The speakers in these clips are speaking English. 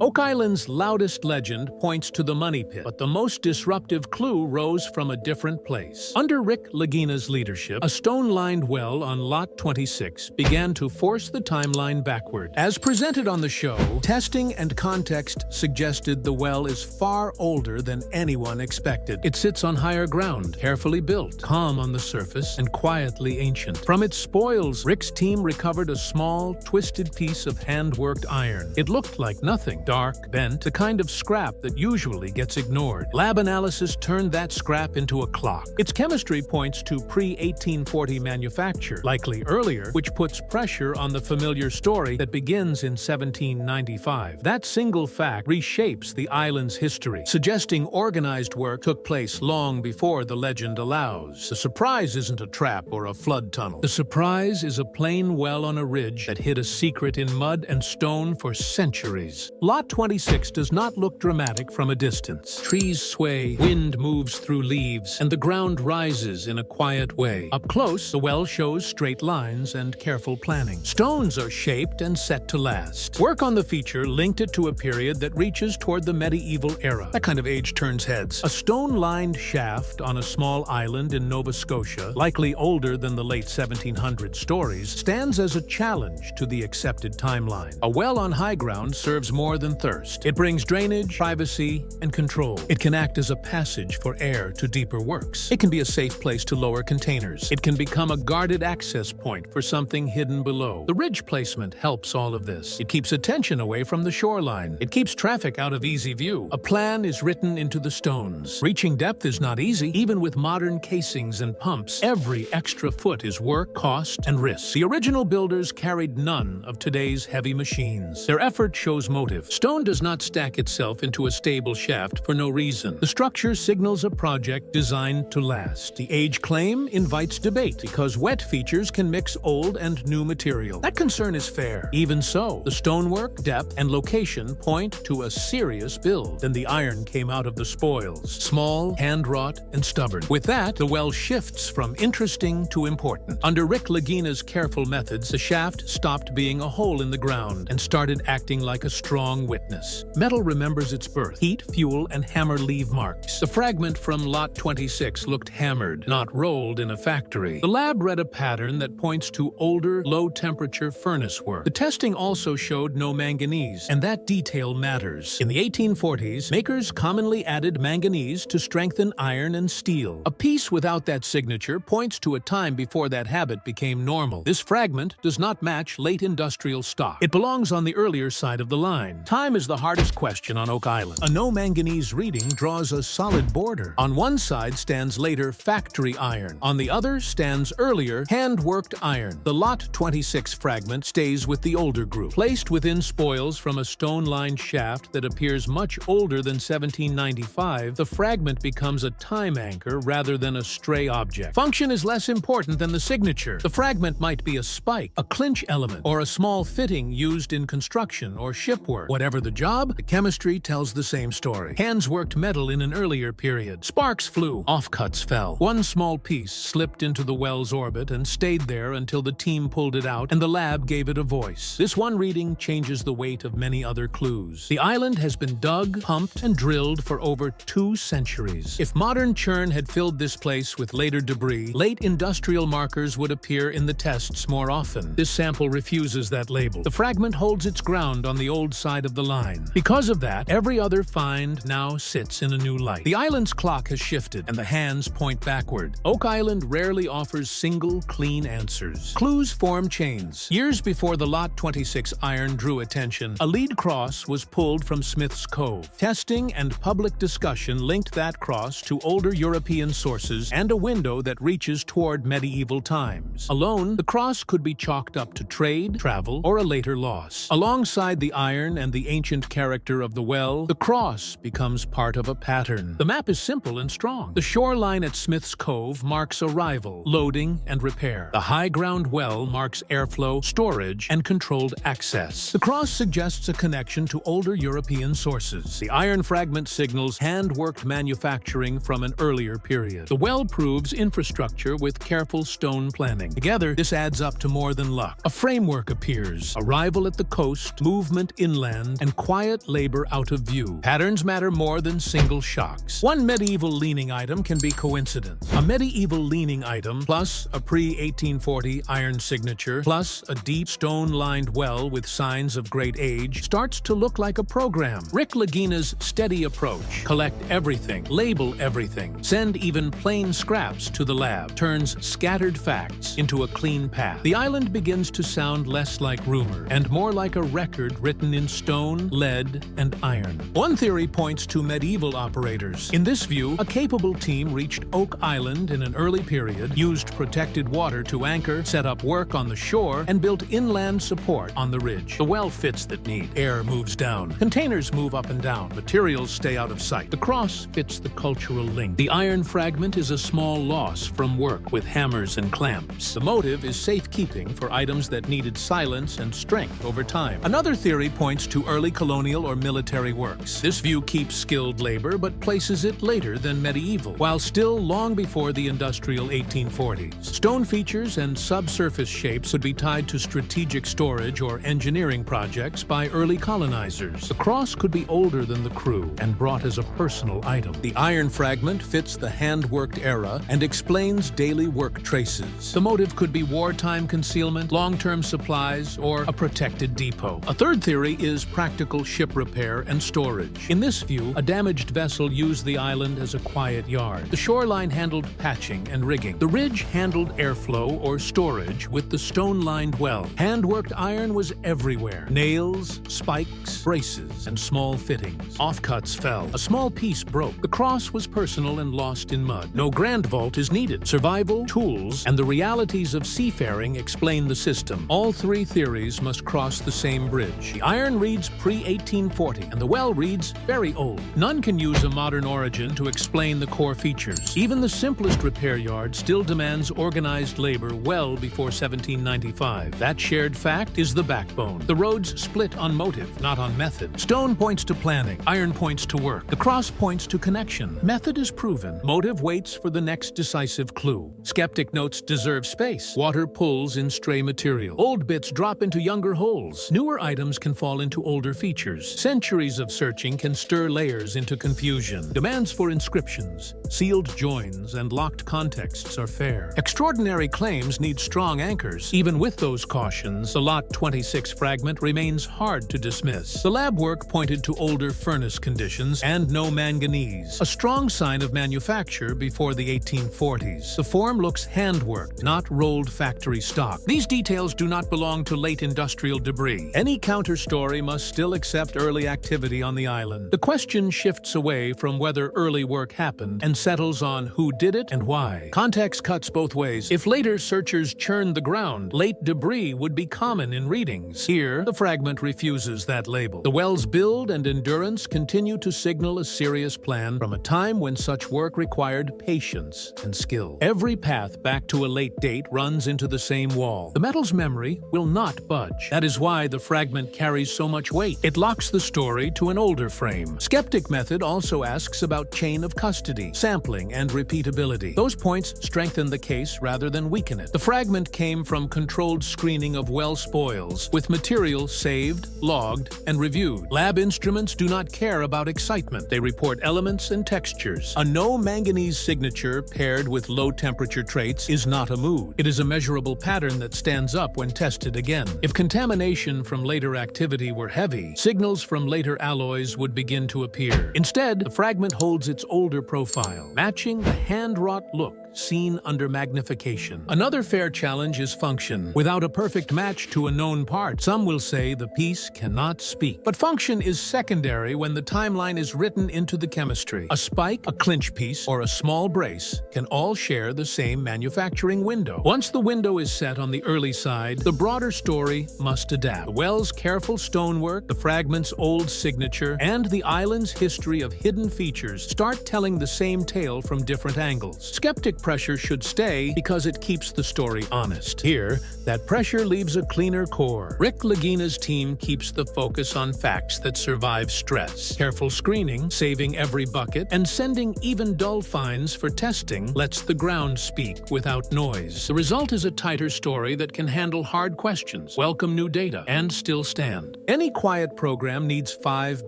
Oak Island's loudest legend points to the money pit, but the most disruptive clue rose from a different place. Under Rick Lagina's leadership, a stone-lined well on Lot 26 began to force the timeline backward. As presented on the show, testing and context suggested the well is far older than anyone expected. It sits on higher ground, carefully built, calm on the surface, and quietly ancient. From its spoils, Rick's team recovered a small, twisted piece of hand-worked iron. It looked like nothing. Dark, bent, the kind of scrap that usually gets ignored. Lab analysis turned that scrap into a clock. Its chemistry points to pre-1840 manufacture, likely earlier, which puts pressure on the familiar story that begins in 1795. That single fact reshapes the island's history, suggesting organized work took place long before the legend allows. The surprise isn't a trap or a flood tunnel. The surprise is a plain well on a ridge that hid a secret in mud and stone for centuries. Lot 26 does not look dramatic from a distance. Trees sway, wind moves through leaves, and the ground rises in a quiet way. Up close, the well shows straight lines and careful planning. Stones are shaped and set to last. Work on the feature linked it to a period that reaches toward the medieval era. That kind of age turns heads. A stone-lined shaft on a small island in Nova Scotia, likely older than the late 1700 stories, stands as a challenge to the accepted timeline. A well on high ground serves more than thirst. It brings drainage, privacy, and control. It can act as a passage for air to deeper works. It can be a safe place to lower containers. It can become a guarded access point for something hidden below. The ridge placement helps all of this. It keeps attention away from the shoreline. It keeps traffic out of easy view. A plan is written into the stones. Reaching depth is not easy. Even with modern casings and pumps, every extra foot is work, cost, and risk. The original builders carried none of today's heavy machines. Their effort shows motive. Stone does not stack itself into a stable shaft for no reason. The structure signals a project designed to last. The age claim invites debate because wet features can mix old and new material. That concern is fair. Even so, the stonework, depth, and location point to a serious build. Then the iron came out of the spoils. Small, hand-wrought, and stubborn. With that, the well shifts from interesting to important. Under Rick Lagina's careful methods, the shaft stopped being a hole in the ground and started acting like a strong witness. Metal remembers its birth. Heat, fuel, and hammer leave marks. The fragment from Lot 26 looked hammered, not rolled in a factory. The lab read a pattern that points to older, low-temperature furnace work. The testing also showed no manganese, and that detail matters. In the 1840s, makers commonly added manganese to strengthen iron and steel. A piece without that signature points to a time before that habit became normal. This fragment does not match late industrial stock. It belongs on the earlier side of the line. Time is the hardest question on Oak Island. A no manganese reading draws a solid border. On one side stands later factory iron. On the other stands earlier hand-worked iron. The Lot 26 fragment stays with the older group. Placed within spoils from a stone-lined shaft that appears much older than 1795, the fragment becomes a time anchor rather than a stray object. Function is less important than the signature. The fragment might be a spike, a clinch element, or a small fitting used in construction or shipwork. Whatever the job, the chemistry tells the same story. Hands worked metal in an earlier period. Sparks flew, offcuts fell. One small piece slipped into the well's orbit and stayed there until the team pulled it out and the lab gave it a voice. This one reading changes the weight of many other clues. The island has been dug, pumped, and drilled for over 2 centuries. If modern churn had filled this place with later debris, late industrial markers would appear in the tests more often. This sample refuses that label. The fragment holds its ground on the old side of the line. Because of that, every other find now sits in a new light. The island's clock has shifted, and the hands point backward. Oak Island rarely offers single, clean answers. Clues form chains. Years before the Lot 26 iron drew attention, a lead cross was pulled from Smith's Cove. Testing and public discussion linked that cross to older European sources and a window that reaches toward medieval times. Alone, the cross could be chalked up to trade, travel, or a later loss. Alongside the iron and the ancient character of the well, the cross becomes part of a pattern. The map is simple and strong. The shoreline at Smith's Cove marks arrival, loading, and repair. The high ground well marks airflow, storage, and controlled access. The cross suggests a connection to older European sources. The iron fragment signals hand-worked manufacturing from an earlier period. The well proves infrastructure with careful stone planning. Together, this adds up to more than luck. A framework appears. Arrival at the coast, movement inland, hand and quiet labor out of view. Patterns matter more than single shocks. One medieval leaning item can be coincidence. A medieval leaning item plus a pre-1840 iron signature plus a deep stone-lined well with signs of great age starts to look like a program. Rick Lagina's steady approach, collect everything, label everything, send even plain scraps to the lab, turns scattered facts into a clean path. The island begins to sound less like rumor and more like a record written in stone, lead, and iron. One theory points to medieval operators. In this view, a capable team reached Oak Island in an early period, used protected water to anchor, set up work on the shore, and built inland support on the ridge. The well fits that need. Air moves down. Containers move up and down. Materials stay out of sight. The cross fits the cultural link. The iron fragment is a small loss from work with hammers and clamps. The motive is safekeeping for items that needed silence and strength over time. Another theory points to early colonial or military works. This view keeps skilled labor but places it later than medieval, while still long before the industrial 1840s. Stone features and subsurface shapes would be tied to strategic storage or engineering projects by early colonizers. The cross could be older than the crew and brought as a personal item. The iron fragment fits the hand-worked era and explains daily work traces. The motive could be wartime concealment, long-term supplies, or a protected depot. A third theory is practical ship repair and storage. In this view, a damaged vessel used the island as a quiet yard. The shoreline handled patching and rigging. The ridge handled airflow or storage with the stone-lined well. Hand-worked iron was everywhere. Nails, spikes, braces, and small fittings. Offcuts fell. A small piece broke. The cross was personal and lost in mud. No grand vault is needed. Survival, tools, and the realities of seafaring explain the system. All three theories must cross the same bridge. The iron reads pre-1840, and the well reads very old. None can use a modern origin to explain the core features. Even the simplest repair yard still demands organized labor well before 1795. That shared fact is the backbone. The roads split on motive, not on method. Stone points to planning. Iron points to work. The cross points to connection. Method is proven. Motive waits for the next decisive clue. Skeptic notes deserve space. Water pulls in stray material. Old bits drop into younger holes. Newer items can fall into older features. Centuries of searching can stir layers into confusion. Demands for inscriptions, sealed joins, and locked contexts are fair. Extraordinary claims need strong anchors. Even with those cautions, the Lot 26 fragment remains hard to dismiss. The lab work pointed to older furnace conditions and no manganese, a strong sign of manufacture before the 1840s. The form looks handworked, not rolled factory stock. These details do not belong to late industrial debris. Any counter-story must still accept early activity on the island. The question shifts away from whether early work happened and settles on who did it and why. Context cuts both ways. If later searchers churned the ground, late debris would be common in readings. Here, the fragment refuses that label. The well's build and endurance continue to signal a serious plan from a time when such work required patience and skill. Every path back to a late date runs into the same wall. The metal's memory will not budge. That is why the fragment carries so much weight. It locks the story to an older frame. Skeptic method also asks about chain of custody, sampling, and repeatability. Those points strengthen the case rather than weaken it. The fragment came from controlled screening of well spoils, with material saved, logged, and reviewed. Lab instruments do not care about excitement. They report elements and textures. A no manganese signature paired with low temperature traits is not a mood. It is a measurable pattern that stands up when tested again. If contamination from later activity were heavy, signals from later alloys would begin to appear. Instead, the fragment holds its older profile, matching the hand-wrought look seen under magnification. Another fair challenge is function. Without a perfect match to a known part, some will say the piece cannot speak. But function is secondary when the timeline is written into the chemistry. A spike, a clinch piece, or a small brace can all share the same manufacturing window. Once the window is set on the early side, the broader story must adapt. The well's careful stonework, the fragment's old signature, and the island's history of hidden features start telling the same tale from different angles. Skeptic pressure should stay because it keeps the story honest. Here, that pressure leaves a cleaner core. Rick Lagina's team keeps the focus on facts that survive stress. Careful screening, saving every bucket, and sending even dull finds for testing lets the ground speak without noise. The result is a tighter story that can handle hard questions, welcome new data, and still stand. Any quiet program needs 5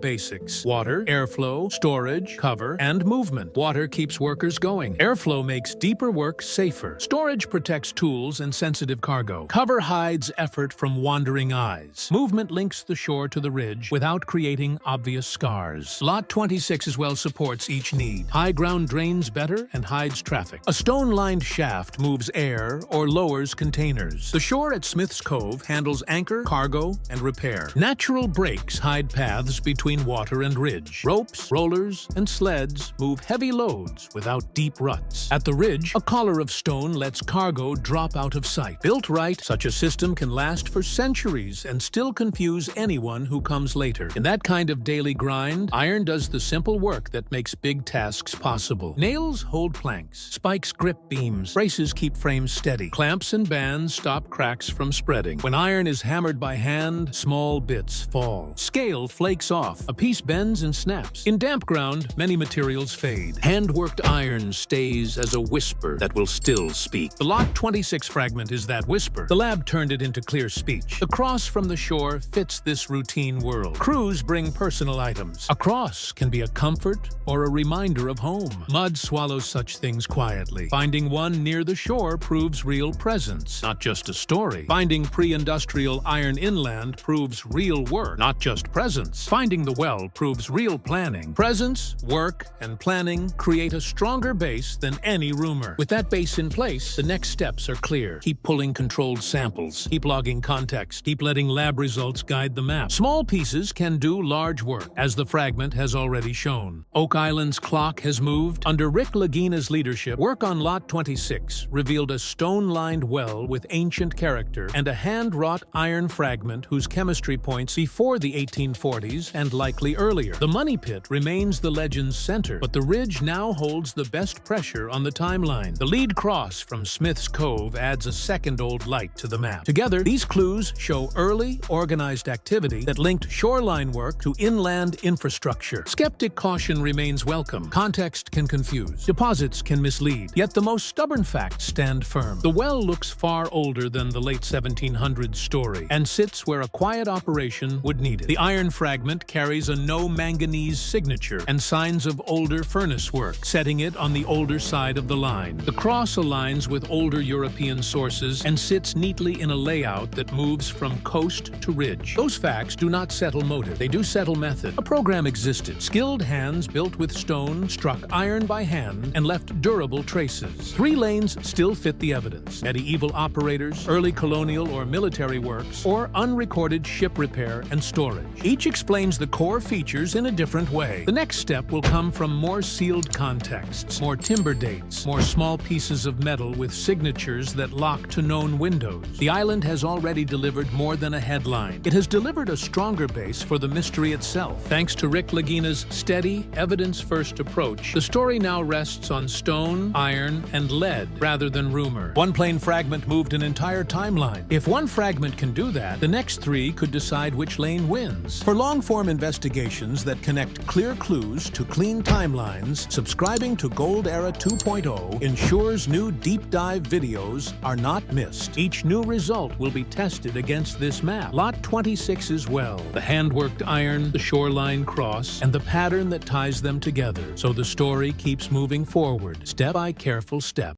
basics: water, airflow, storage, cover, and movement. Water keeps workers going. Airflow makes deeper work safer. Storage protects tools and sensitive cargo. Cover hides effort from wandering eyes. Movement links the shore to the ridge without creating obvious scars. Lot 26 as well supports each need. High ground drains better and hides traffic. A stone-lined shaft moves air or lowers containers. The shore at Smith's Cove handles anchor, cargo, and repair. Natural breaks hide paths between water and ridge. Ropes, rollers, and sleds move heavy loads without deep ruts. At the ridge, a collar of stone lets cargo drop out of sight. Built right, such a system can last for centuries and still confuse anyone who comes later. In that kind of daily grind, iron does the simple work that makes big tasks possible. Nails hold planks. Spikes grip beams. Braces keep frames steady. Clamps and bands stop cracks from spreading. When iron is hammered by hand, small bits fall. Scale flakes off. A piece bends and snaps. In damp ground, many materials fade. Hand-worked iron stays as a whisper that will still speak. The Lot 26 fragment is that whisper. The lab turned it into clear speech. The cross from the shore fits this routine world. Crews bring personal items. A cross can be a comfort or a reminder of home. Mud swallows such things quietly. Finding one near the shore proves real presence, not just a story. Finding pre-industrial iron inland proves real work, not just presence. Finding the well proves real planning. Presence, work, and planning create a stronger base than any rumor. With that base in place, the next steps are clear. Keep pulling controlled samples. Keep logging context. Keep letting lab results guide the map. Small pieces can do large work, as the fragment has already shown. Oak Island's clock has moved. Under Rick Lagina's leadership, work on Lot 26 revealed a stone-lined well with ancient character and a hand-wrought iron fragment whose chemistry points before the 1840s and likely earlier. The money pit remains the legend's center, but the ridge now holds the best pressure on the timeline. The lead cross from Smith's Cove adds a second-old light to the map. Together, these clues show early, organized activity that linked shoreline work to inland infrastructure. Skeptic caution remains welcome. Context can confuse. Deposits can mislead. Yet the most stubborn facts stand firm. The well looks far older than the late 1700s story and sits where a quiet operation would need it. The iron fragment carries a no-manganese signature and signs of older furnace work, setting it on the older side of the line. The cross aligns with older European sources and sits neatly in a layout that moves from coast to ridge. Those facts do not settle motive, they do settle method. A program existed. Skilled hands built with stone struck iron by hand and left durable traces. 3 lanes still fit the evidence: medieval operators, early colonial or military works, or unrecorded ship repair and storage. Each explains the core features in a different way. The next step will come from more sealed contexts, more timber dates, more small pieces of metal with signatures that lock to known windows. The island has already delivered more than a headline. It has delivered a stronger base for the mystery itself. Thanks to Rick Lagina's steady, evidence-first approach, the story now rests on stone, iron, and lead rather than rumor. One plain fragment moved an entire timeline. If one fragment can do that, the next 3 could decide which lane wins. For long-form investigations that connect clear clues to clean timelines, subscribing to Gold Era 2.0 ensures new deep dive videos are not missed. Each new result will be tested against this map. Lot 26 as well. The hand-worked iron, the shoreline cross, and the pattern that ties them together. So the story keeps moving forward, step by careful step.